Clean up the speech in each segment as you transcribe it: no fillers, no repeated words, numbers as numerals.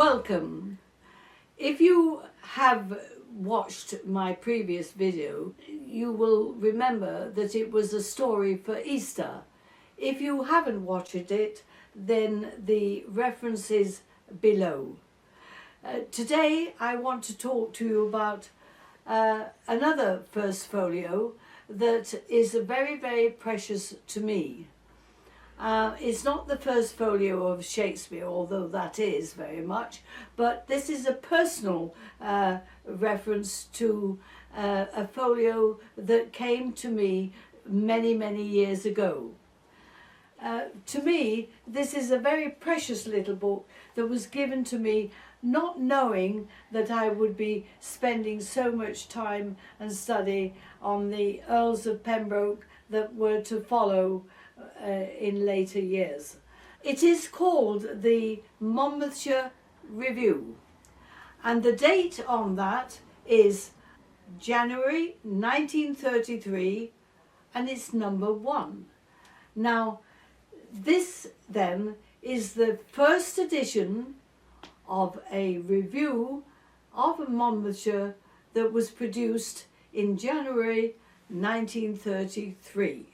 Welcome. If you have watched my previous video, you will remember that it was a story for Easter. If you haven't watched it, then the reference is below. Today I want to talk to you about another first folio that is very, very precious to me. It's not the first folio of Shakespeare, although that is very much, but this is a personal reference to a folio that came to me many, many years ago. To me, this is a very precious little book that was given to me not knowing that I would be spending so much time and study on the Earls of Pembroke that were to follow in later years. It is called the Monmouthshire Review, and the date on that is January 1933, and it's number 1. Now, this then is the first edition of a review of Monmouthshire that was produced in January 1933.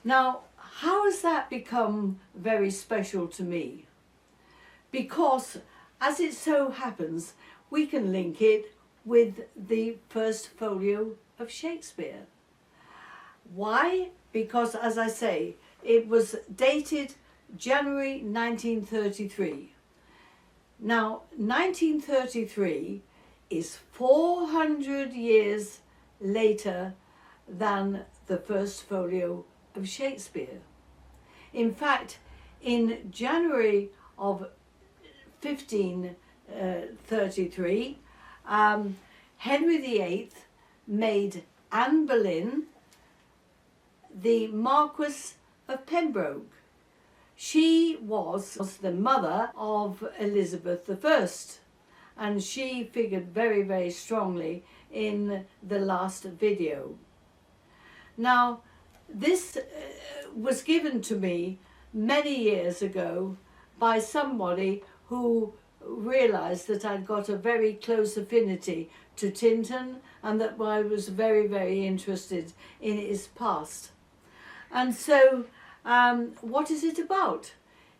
Now, how has that become very special to me? Because, as it so happens, we can link it with the first folio of Shakespeare. Why? Because, as I say, it was dated January 1933. Now, 1933 is 400 years later than the first folio of Shakespeare. In fact, in January of 1533, Henry VIII made Anne Boleyn the Marquess of Pembroke. She was the mother of Elizabeth I, and she figured very, very strongly in the last video. Now, this was given to me many years ago by somebody who realised that I'd got a very close affinity to Tintern and that I was very, very interested in his past. And so, what is it about?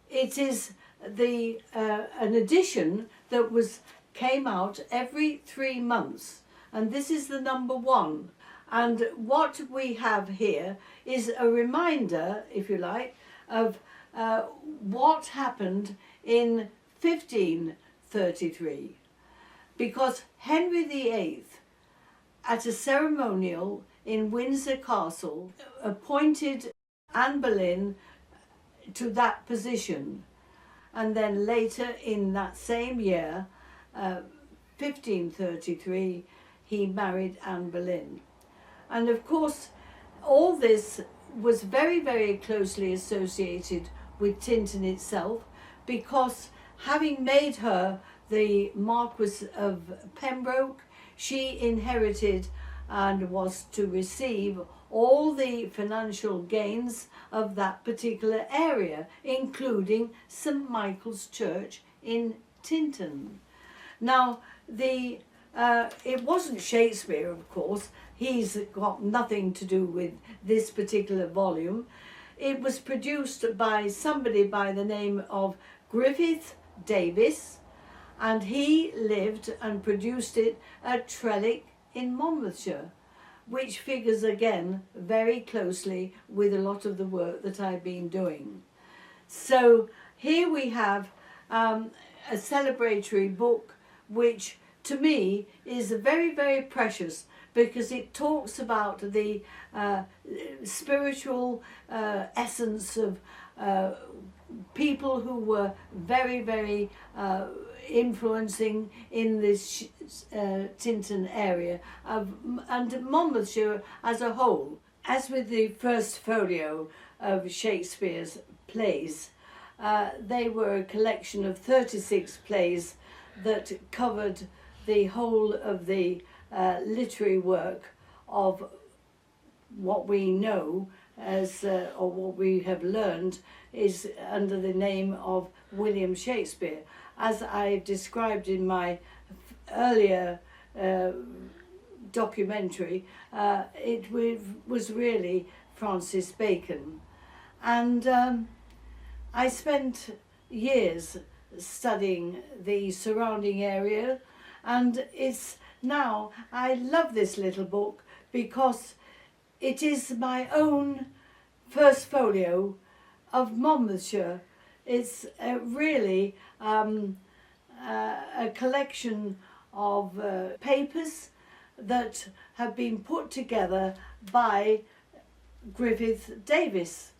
It is an edition that came out every 3 months, and this is the number 1. And what we have here is a reminder, if you like, of what happened in 1533. Because Henry VIII, at a ceremonial in Windsor Castle, appointed Anne Boleyn to that position. And then later in that same year, 1533, he married Anne Boleyn. And of course, all this was very, very closely associated with Tintern itself, because having made her the Marquess of Pembroke, she inherited and was to receive all the financial gains of that particular area, including St. Michael's Church in Tintern. Now, it wasn't Shakespeare, of course. He's got nothing to do with this particular volume. It was produced by somebody by the name of Griffith Davis, and he lived and produced it at Trellick in Monmouthshire, which figures again very closely with a lot of the work that I've been doing. So here we have a celebratory book which to me is very, very precious, because it talks about the spiritual essence of people who were very, very influencing in this Tintern area and Monmouthshire as a whole. As with the first folio of Shakespeare's plays, they were a collection of 36 plays that covered the whole of the literary work of what we know as, or what we have learned, is under the name of William Shakespeare. as I described in my earlier documentary, it was really Francis Bacon. And I spent years studying the surrounding area, and it's now, I love this little book because it is my own first folio of Monmouthshire. It's really a collection of papers that have been put together by Griffith Davis.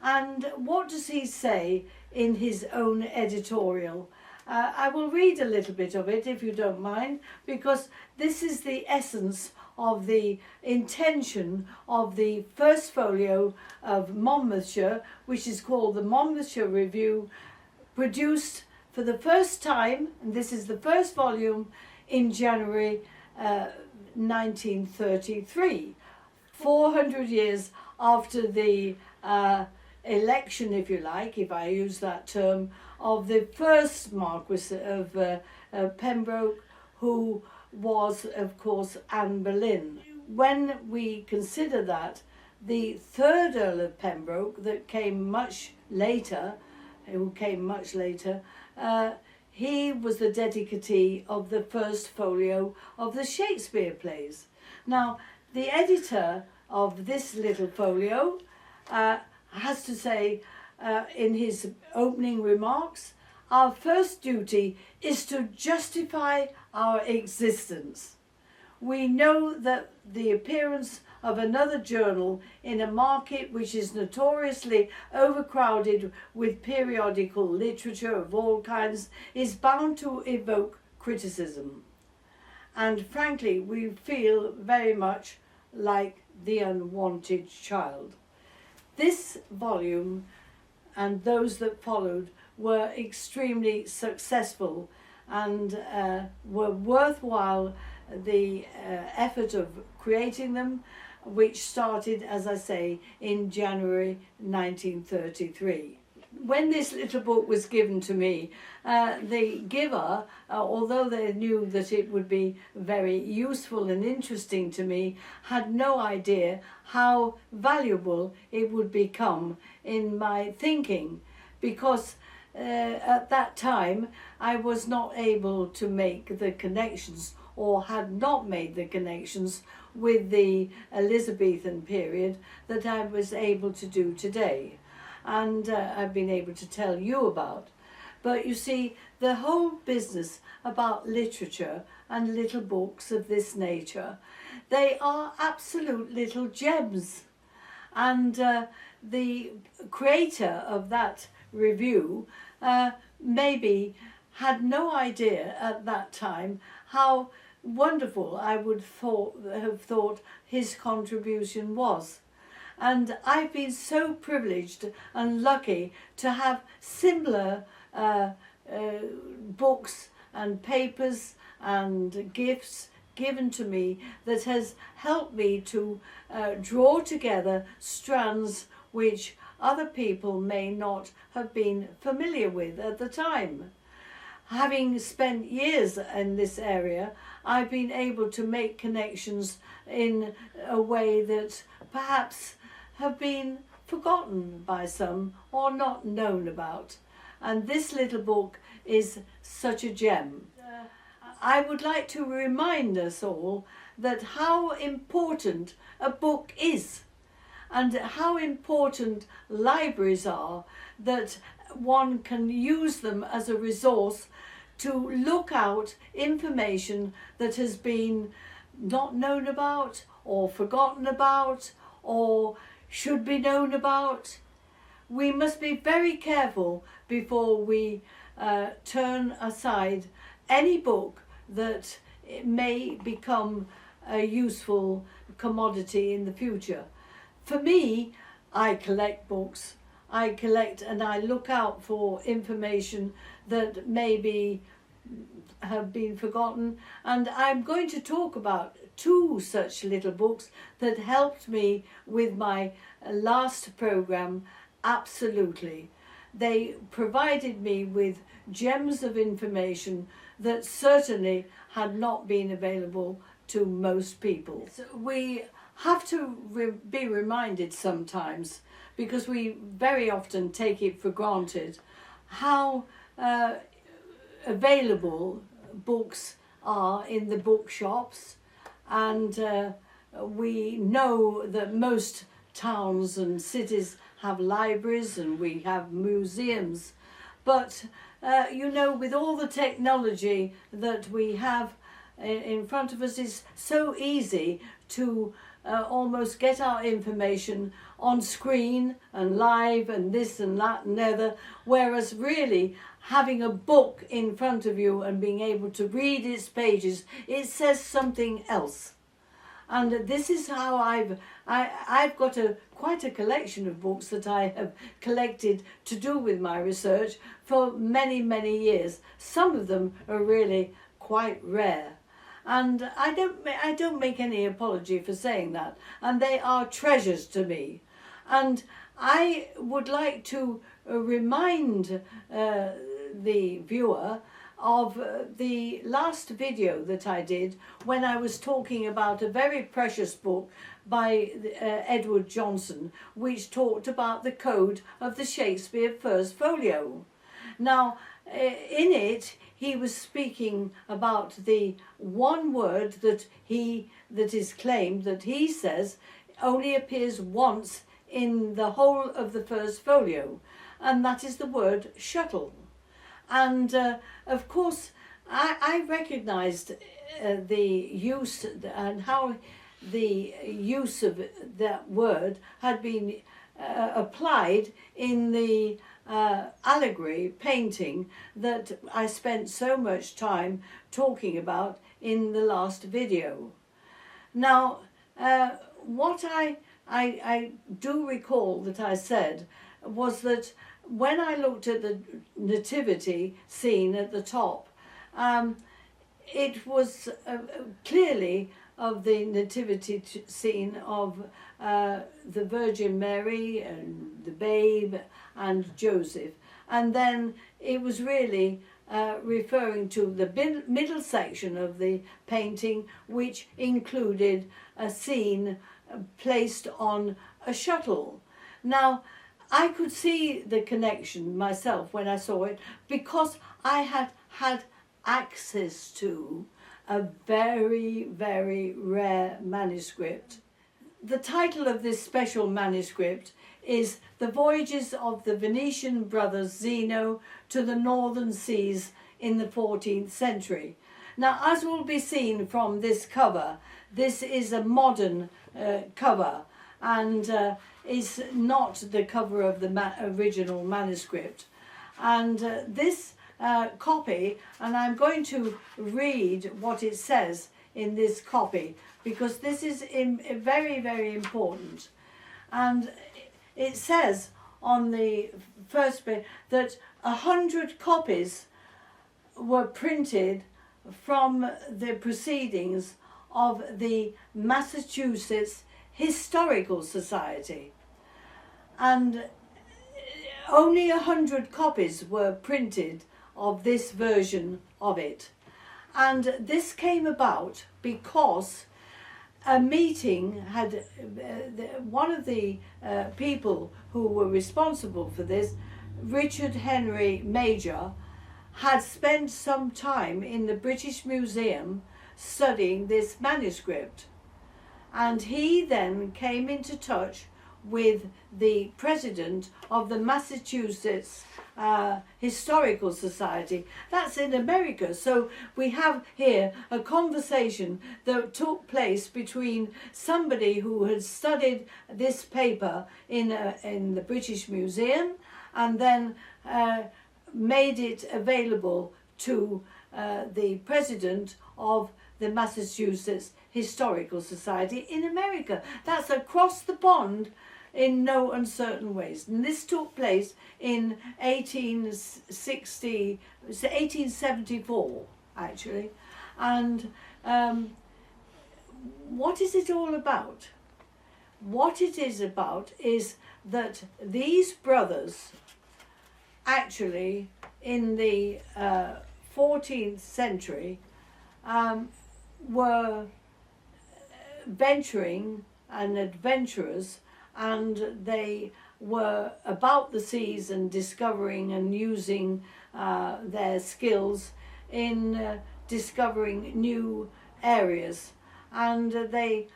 And what does he say in his own editorial? I will read a little bit of it, if you don't mind, because this is the essence of the intention of the first folio of Monmouthshire, which is called the Monmouthshire Review, produced for the first time, and this is the first volume, in January 1933, 400 years after the election, if you like, if I use that term, of the first Marquis of Pembroke, who was, of course, Anne Boleyn. When we consider that, the third Earl of Pembroke, that came much later, he was the dedicatee of the first folio of the Shakespeare plays. Now, the editor of this little folio has to say in his opening remarks, our first duty is to justify our existence. We know that the appearance of another journal in a market which is notoriously overcrowded with periodical literature of all kinds is bound to evoke criticism. And frankly, we feel very much like the unwanted child. This volume and those that followed were extremely successful and were worthwhile the effort of creating them, which started, as I say, in January 1933. When this little book was given to me, the giver, although they knew that it would be very useful and interesting to me, had no idea how valuable it would become in my thinking, because at that time I was not able to make the connections, or had not made the connections with the Elizabethan period that I was able to do today, and I've been able to tell you about. But you see, the whole business about literature and little books of this nature, they are absolute little gems. And the creator of that review maybe had no idea at that time how wonderful I would have thought his contribution was. And I've been so privileged and lucky to have similar books and papers and gifts given to me that has helped me to draw together strands which other people may not have been familiar with at the time. Having spent years in this area, I've been able to make connections in a way that perhaps have been forgotten by some or not known about. And this little book is such a gem. I would like to remind us all that how important a book is, and how important libraries are, that one can use them as a resource to look out information that has been not known about or forgotten about or should be known about. We must be very careful before we turn aside any book that may become a useful commodity in the future. For me, I collect books. I collect and I look out for information that maybe have been forgotten, and I'm going to talk about two such little books that helped me with my last program absolutely. they provided me with gems of information that certainly had not been available to most people. So we have to be reminded sometimes, because we very often take it for granted, how available books are in the bookshops, and we know that most towns and cities have libraries and we have museums, but you know, with all the technology that we have in front of us, it's so easy to almost get our information on screen and live and this and that and the other, whereas really having a book in front of you and being able to read its pages, it says something else. And this is how I've got quite a collection of books that I have collected to do with my research for many, many years. Some of them are really quite rare. And I don't make any apology for saying that. And they are treasures to me. And I would like to remind the viewer of the last video that I did when I was talking about a very precious book by Edward Johnson, which talked about the code of the Shakespeare First Folio. Now, in it, he was speaking about the one word that is claimed, that he says only appears once in the whole of the First Folio, and that is the word shuttle. And of course, I recognised the use and how the use of that word had been applied in the allegory painting that I spent so much time talking about in the last video. Now, what I do recall that I said was that when I looked at the nativity scene at the top, it was clearly of the nativity scene of the Virgin Mary and the babe and Joseph. And then it was really referring to the middle section of the painting, which included a scene placed on a shuttle. Now, I could see the connection myself when I saw it, because I had had access to a very, very rare manuscript. The title of this special manuscript is The Voyages of the Venetian Brothers Zeno to the Northern Seas in the 14th Century. Now, as will be seen from this cover, this is a modern cover, and is not the cover of the original manuscript. And this copy, and I'm going to read what it says in this copy, because this is very, very important. And it says on the first bit that 100 copies were printed from the proceedings of the Massachusetts Historical Society, and only 100 copies were printed of this version of it. And this came about because a meeting had, one of the people who were responsible for this, Richard Henry Major, had spent some time in the British Museum studying this manuscript. And he then came into touch with the president of the Massachusetts Historical Society. That's in America. So we have here a conversation that took place between somebody who had studied this paper in the British Museum, and then made it available to the president of the Massachusetts Historical Society in America. That's across the pond in no uncertain ways. And this took place in 1874, actually. And what is it all about? What it is about is that these brothers actually in the 14th century were venturing and adventurers, and they were about the seas and discovering and using their skills in discovering new areas. And they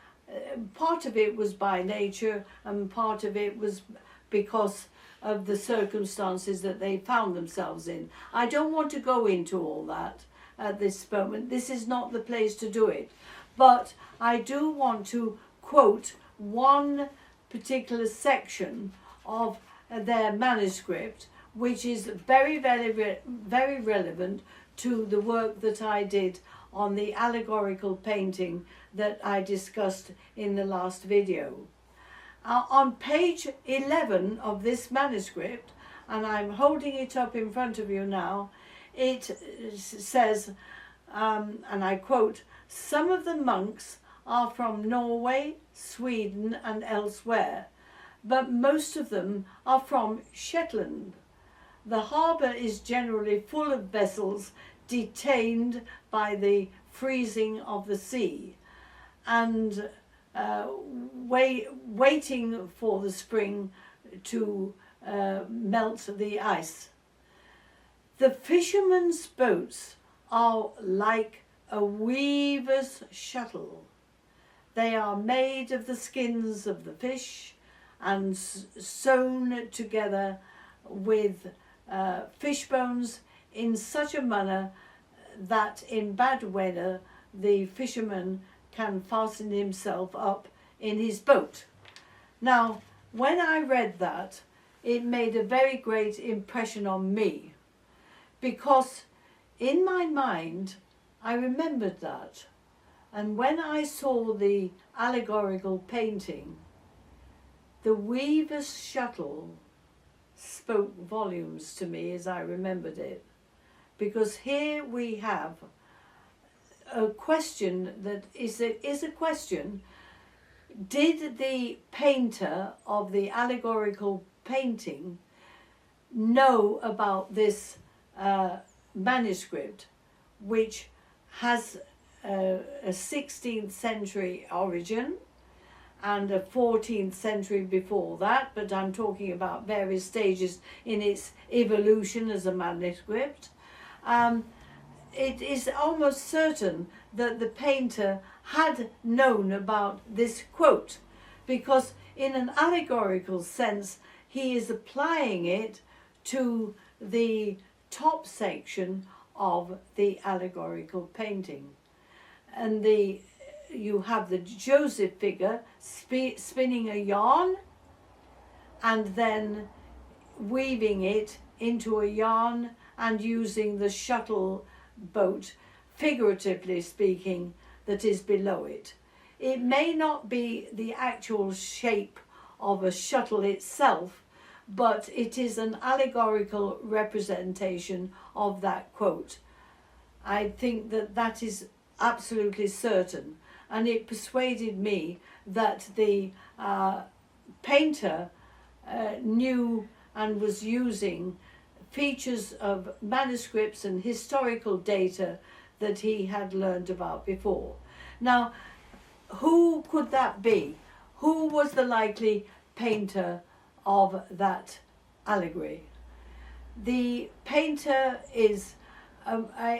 part of it was by nature, and part of it was because of the circumstances that they found themselves in. I don't want to go into all that at this moment. This is not the place to do it. But I do want to quote one particular section of their manuscript, which is very, very, very relevant to the work that I did on the allegorical painting that I discussed in the last video. On page 11 of this manuscript, and I'm holding it up in front of you now, it says, and I quote, "Some of the monks are from Norway, Sweden and elsewhere, but most of them are from Shetland. The harbour is generally full of vessels detained by the freezing of the sea and waiting for the spring to melt the ice. The fishermen's boats are like a weaver's shuttle. They are made of the skins of the fish and sewn together with fish bones in such a manner that in bad weather the fisherman can fasten himself up in his boat." Now, when I read that, it made a very great impression on me, because in my mind I remembered that. And when I saw the allegorical painting, the weaver's shuttle spoke volumes to me as I remembered it. Because here we have a question that is a question: did the painter of the allegorical painting know about this manuscript, which has a 16th century origin and a 14th century before that, but I'm talking about various stages in its evolution as a manuscript. It is almost certain that the painter had known about this quote, because in an allegorical sense he is applying it to the top section of the allegorical painting. And you have the Joseph figure spinning a yarn and then weaving it into a yarn and using the shuttle boat, figuratively speaking, that is below it. It may not be the actual shape of a shuttle itself, but it is an allegorical representation of that quote. I think that that is absolutely certain, and it persuaded me that the painter knew and was using features of manuscripts and historical data that he had learned about before. Now, who could that be? Who was the likely painter of that allegory? The painter is,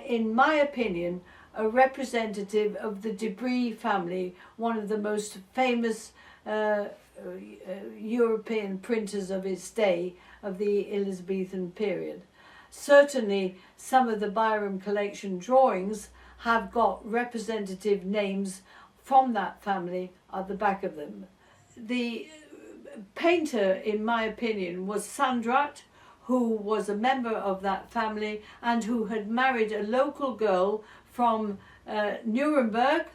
in my opinion, a representative of the Debris family, one of the most famous European printers of its day, of the Elizabethan period. Certainly some of the Byram collection drawings have got representative names from that family at the back of them. The painter, in my opinion, was Sandrat, who was a member of that family and who had married a local girl from Nuremberg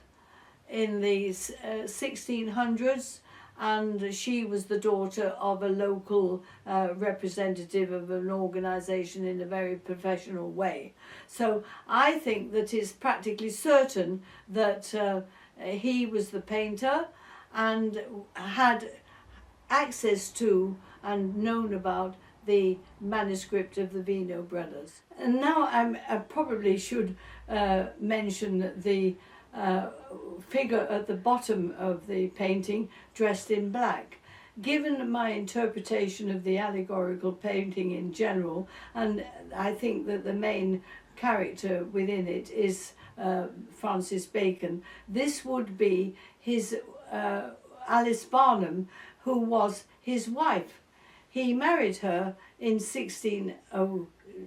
in the 1600s, and she was the daughter of a local representative of an organization in a very professional way. So I think that it's practically certain that he was the painter and had access to and known about the manuscript of the Vino brothers. And now I probably should mention the figure at the bottom of the painting dressed in black. Given my interpretation of the allegorical painting in general, and I think that the main character within it is Francis Bacon, this would be his Alice Barnum, who was his wife. He married her in 1600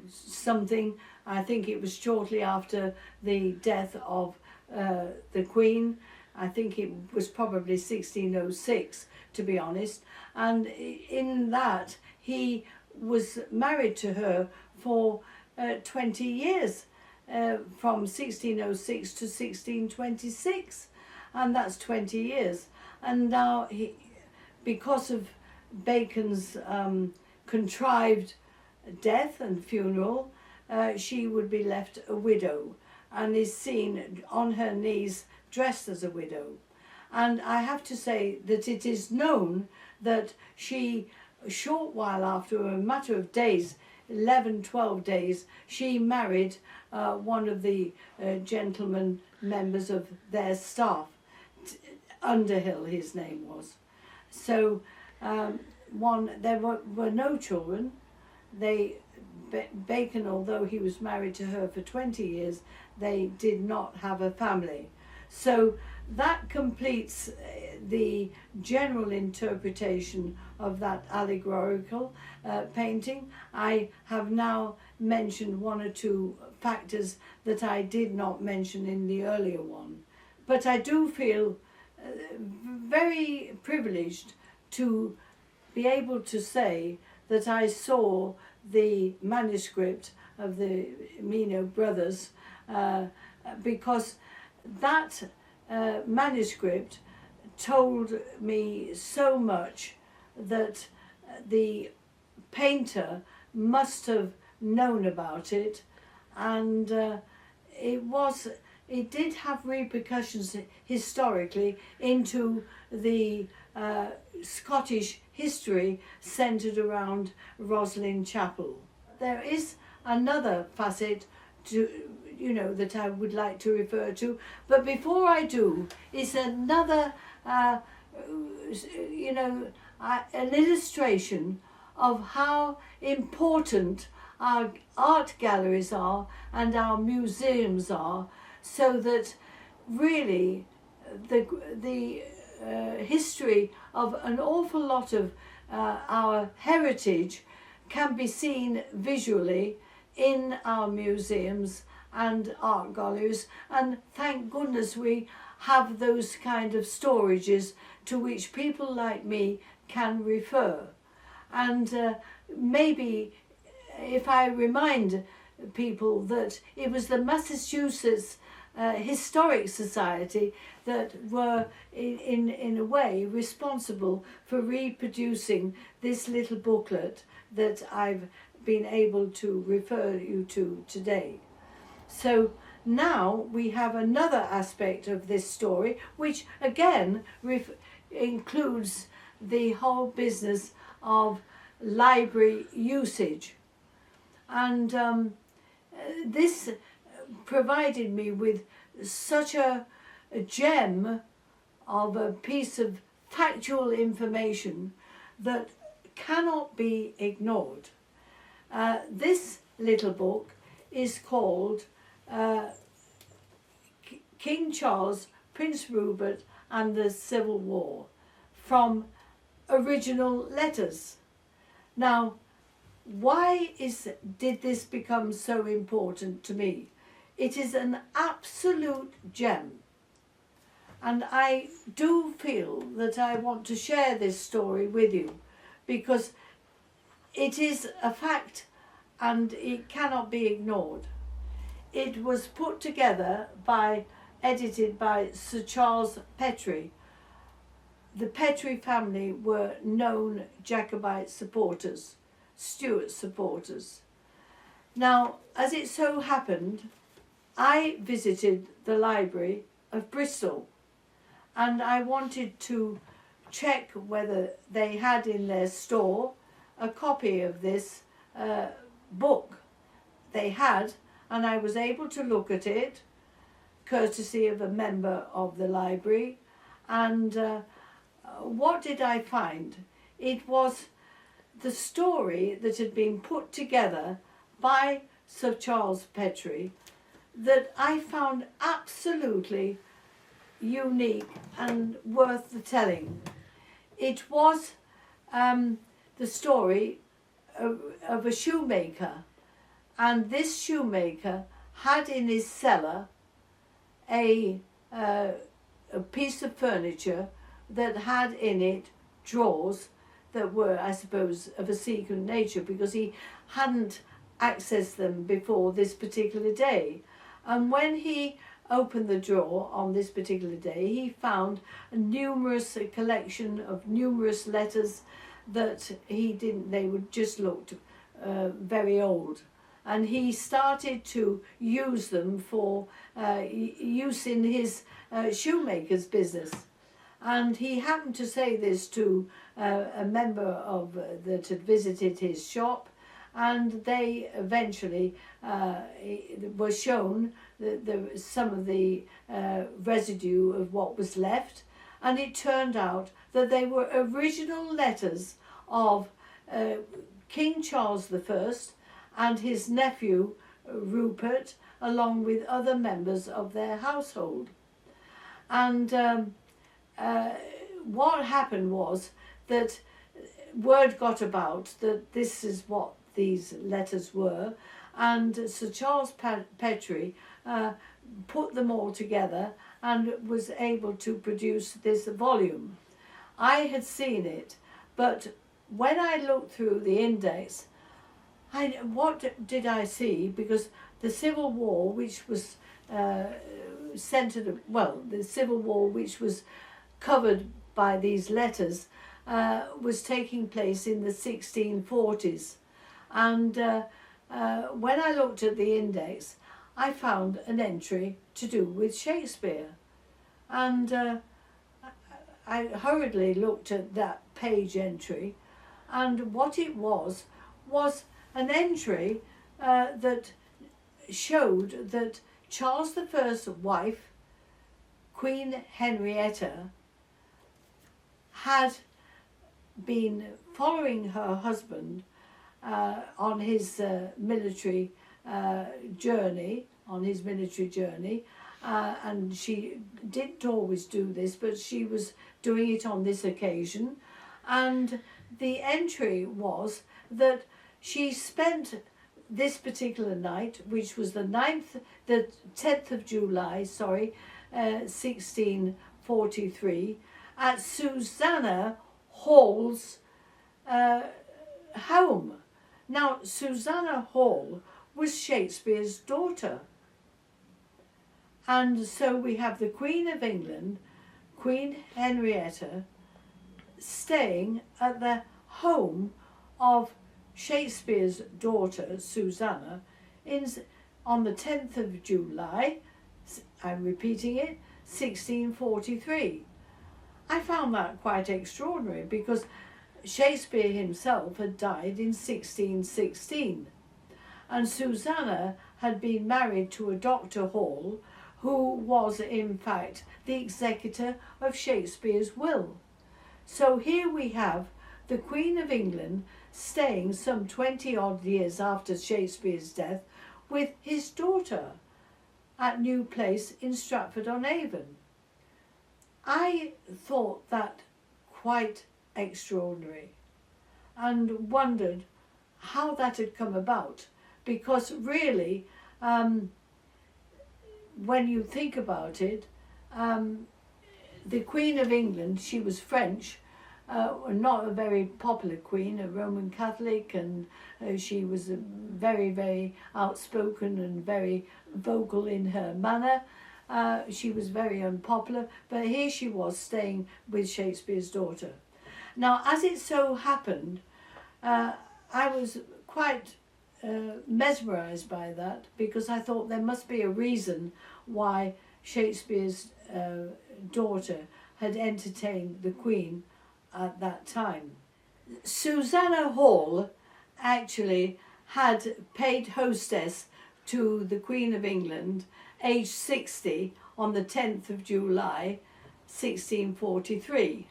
something. I think it was shortly after the death of the Queen. I think it was probably 1606, to be honest. And in that, he was married to her for 20 years, from 1606 to 1626. And that's 20 years. And now, because of Bacon's contrived death and funeral, she would be left a widow and is seen on her knees dressed as a widow. And I have to say that it is known that she, a short while after, a matter of days, 11, 12 days, she married one of the gentlemen members of their staff. Underhill, his name was. So there were no children. Bacon, although he was married to her for 20 years, they did not have a family. So that completes the general interpretation of that allegorical painting. I have now mentioned one or two factors that I did not mention in the earlier one. But I do feel very privileged to be able to say that I saw the manuscript of the Mino brothers, because that manuscript told me so much that the painter must have known about it, and it did have repercussions historically into the Scottish history centred around Roslin Chapel. There is another facet that I would like to refer to, but before I do, it's another an illustration of how important our art galleries are and our museums are, so that really the history of an awful lot of our heritage can be seen visually in our museums and art galleries, and thank goodness we have those kind of storages to which people like me can refer. And maybe if I remind people that it was the Massachusetts Historic Society that were in a way responsible for reproducing this little booklet that I've been able to refer you to today. So now we have another aspect of this story, which again includes the whole business of library usage. And this provided me with such a gem of a piece of factual information that cannot be ignored. This little book is called King Charles, Prince Rupert and the Civil War, from Original Letters. Now, why did this become so important to me? It is an absolute gem, and I do feel that I want to share this story with you because it is a fact and it cannot be ignored. It was put together edited by Sir Charles Petrie. The Petrie family were known Jacobite supporters, Stuart supporters. Now, as it so happened, I visited the Library of Bristol and I wanted to check whether they had in their store a copy of this book they had, and I was able to look at it courtesy of a member of the library. And what did I find? It was the story that had been put together by Sir Charles Petrie that I found absolutely unique and worth the telling. It was the story of a shoemaker, and this shoemaker had in his cellar a piece of furniture that had in it drawers that were, I suppose, of a secret nature, because he hadn't accessed them before this particular day. And when he opened the drawer on this particular day, he found a collection of numerous letters that they would just looked very old. And he started to use them for use in his shoemaker's business. And he happened to say this to a member that had visited his shop, and they eventually were shown some of the residue of what was left, and it turned out that they were original letters of King Charles I and his nephew Rupert, along with other members of their household. And what happened was that word got about that this is what these letters were, and Sir Charles Petrie put them all together and was able to produce this volume. I had seen it, but when I looked through the index, what did I see? Because the Civil War, which was the Civil War which was covered by these letters, was taking place in the 1640s. And when I looked at the index, I found an entry to do with Shakespeare. And I hurriedly looked at that page entry, and what it was an entry that showed that Charles I's wife, Queen Henrietta, had been following her husband on his military journey, and she didn't always do this, but she was doing it on this occasion. And the entry was that she spent this particular night, which was the 10th of July, 1643, at Susanna Hall's home. Now, Susanna Hall was Shakespeare's daughter. And so we have the Queen of England, Queen Henrietta, staying at the home of Shakespeare's daughter, Susanna, on the 10th of July, I'm repeating it, 1643. I found that quite extraordinary, because Shakespeare himself had died in 1616, and Susanna had been married to a Dr. Hall, who was in fact the executor of Shakespeare's will. So here we have the Queen of England staying some 20 odd years after Shakespeare's death with his daughter at New Place in Stratford-on-Avon. I thought that quite extraordinary and wondered how that had come about, because really when you think about it, the Queen of England, she was French, not a very popular queen, a Roman Catholic, and she was very, very outspoken and very vocal in her manner. She was very unpopular, but here she was staying with Shakespeare's daughter. Now, as it so happened, I was quite mesmerised by that, because I thought there must be a reason why Shakespeare's daughter had entertained the Queen at that time. Susanna Hall actually had paid hostess to the Queen of England, aged 60, on the 10th of July 1643.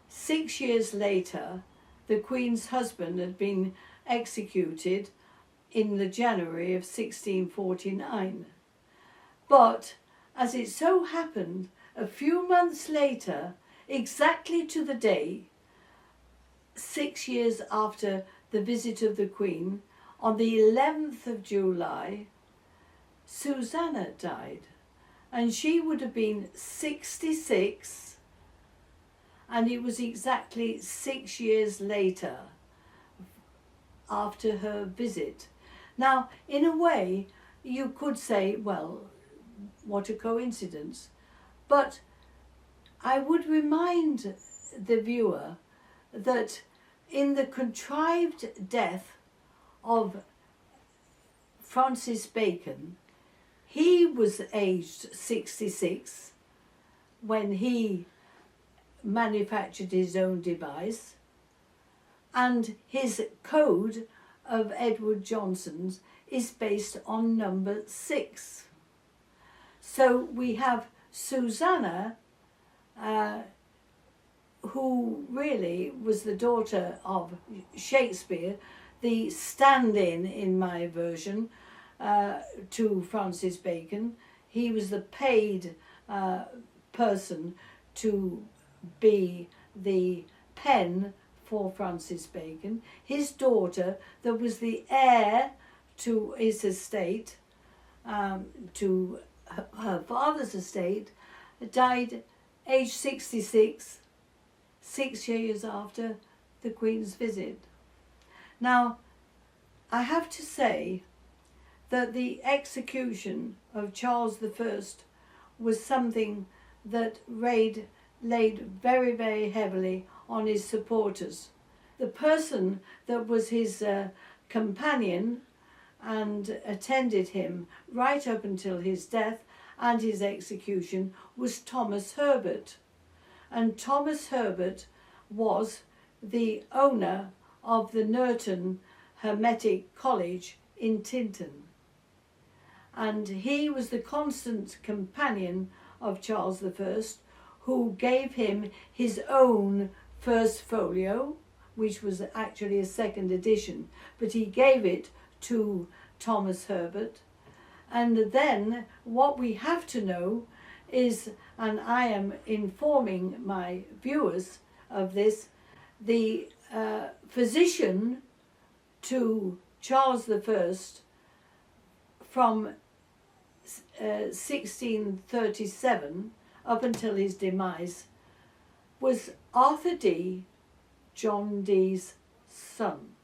6 years later, the Queen's husband had been executed in the January of 1649. But as it so happened, a few months later, exactly to the day, 6 years after the visit of the Queen, on the 11th of July, Susanna died. And she would have been 66, and it was exactly 6 years later after her visit. Now, in a way, you could say, well, what a coincidence. But I would remind the viewer that in the contrived death of Francis Bacon, he was aged 66 when he manufactured his own device, and his code of Edward Johnson's is based on number 6. So we have Susanna, who really was the daughter of Shakespeare, the stand-in in my version to Francis Bacon. He was the paid person to be the pen for Francis Bacon. His daughter, that was the heir to his estate, to her father's estate, died aged 66, 6 years after the Queen's visit. Now, I have to say that the execution of Charles I was something that laid very, very heavily on his supporters. The person that was his companion and attended him right up until his death and his execution was Thomas Herbert. And Thomas Herbert was the owner of the Nurton Hermetic College in Tinton. And he was the constant companion of Charles I, who gave him his own first folio, which was actually a second edition, but he gave it to Thomas Herbert. And then what we have to know is, and I am informing my viewers of this, the physician to Charles I from 1637 up until his demise was Arthur Dee, John Dee's son.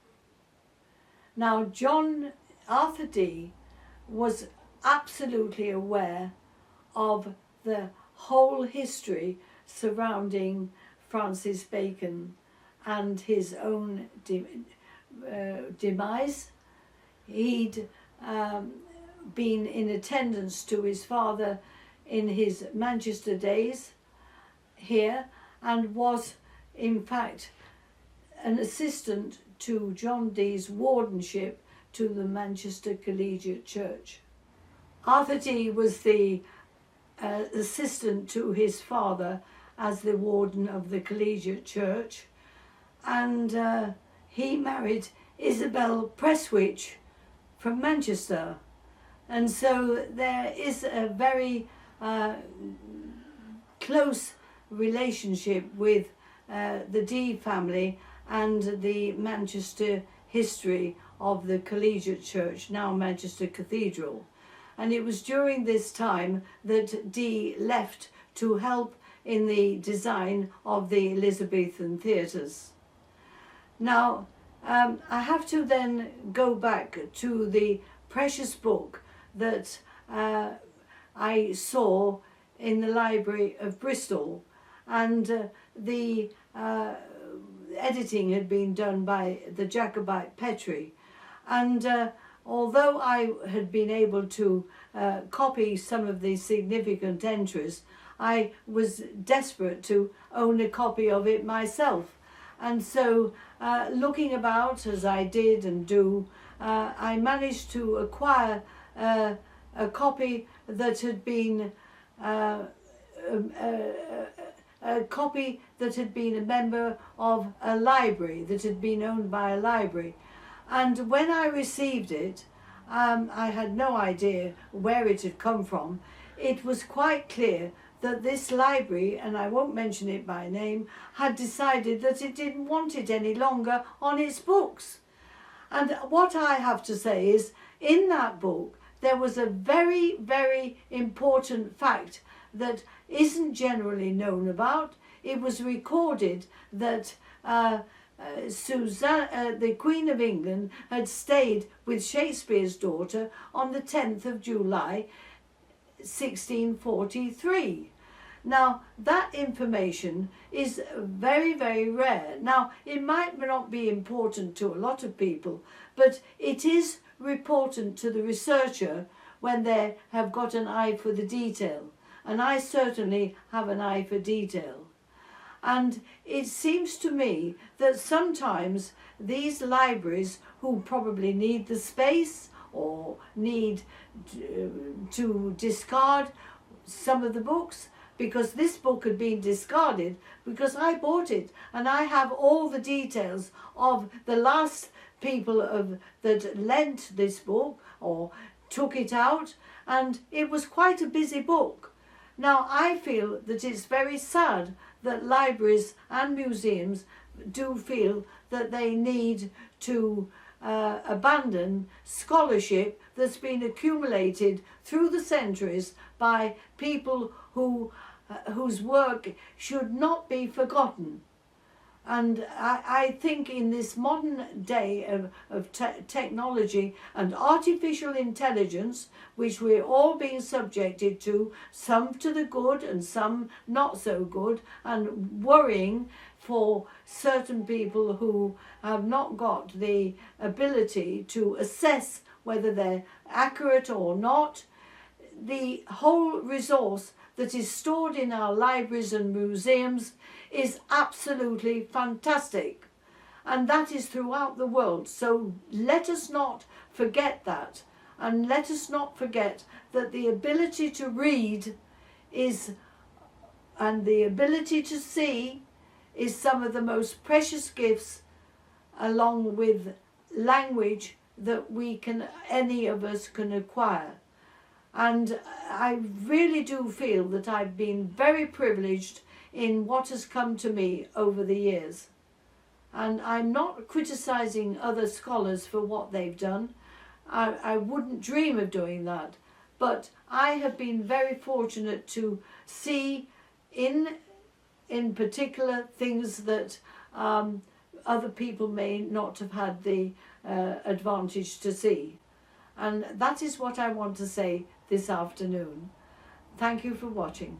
Now, Arthur Dee was absolutely aware of the whole history surrounding Francis Bacon and his own demise. He'd been in attendance to his father in his Manchester days here, and was in fact an assistant to John Dee's wardenship to the Manchester Collegiate Church. Arthur Dee was the assistant to his father as the warden of the Collegiate Church, and he married Isabel Prestwich from Manchester. And so there is a very close relationship with the Dee family and the Manchester history of the Collegiate Church, now Manchester Cathedral. And it was during this time that Dee left to help in the design of the Elizabethan theatres. Now, I have to then go back to the precious book that I saw in the Library of Bristol, and the editing had been done by the Jacobite Petrie, and although I had been able to copy some of the significant entries, I was desperate to own a copy of it myself, And so looking about as I did and do, I managed to acquire a copy that had been a copy that had been a member of a library, that had been owned by a library. And when I received it, I had no idea where it had come from. It was quite clear that this library, and I won't mention it by name, had decided that it didn't want it any longer on its books. And what I have to say is, in that book, there was a very, very important fact that isn't generally known about. It was recorded that Susanna, the Queen of England, had stayed with Shakespeare's daughter on the 10th of July 1643. Now, that information is very, very rare. Now, it might not be important to a lot of people, but it is important to the researcher when they have got an eye for the detail. And I certainly have an eye for detail. And it seems to me that sometimes these libraries, who probably need the space or need to discard some of the books, because this book had been discarded because I bought it and I have all the details of the last people that lent this book or took it out, and it was quite a busy book. Now, I feel that it's very sad that libraries and museums do feel that they need to abandon scholarship that's been accumulated through the centuries by people whose work should not be forgotten. And I think in this modern day of technology and artificial intelligence, which we're all being subjected to, some to the good and some not so good, and worrying for certain people who have not got the ability to assess whether they're accurate or not, the whole resource that is stored in our libraries and museums is absolutely fantastic, and that is throughout the world. So let us not forget that, and let us not forget that the ability to read and the ability to see is some of the most precious gifts, along with language, that any of us can acquire. And I really do feel that I've been very privileged in what has come to me over the years. And I'm not criticizing other scholars for what they've done. I wouldn't dream of doing that. But I have been very fortunate to see in particular things that other people may not have had the advantage to see. And that is what I want to say this afternoon. Thank you for watching.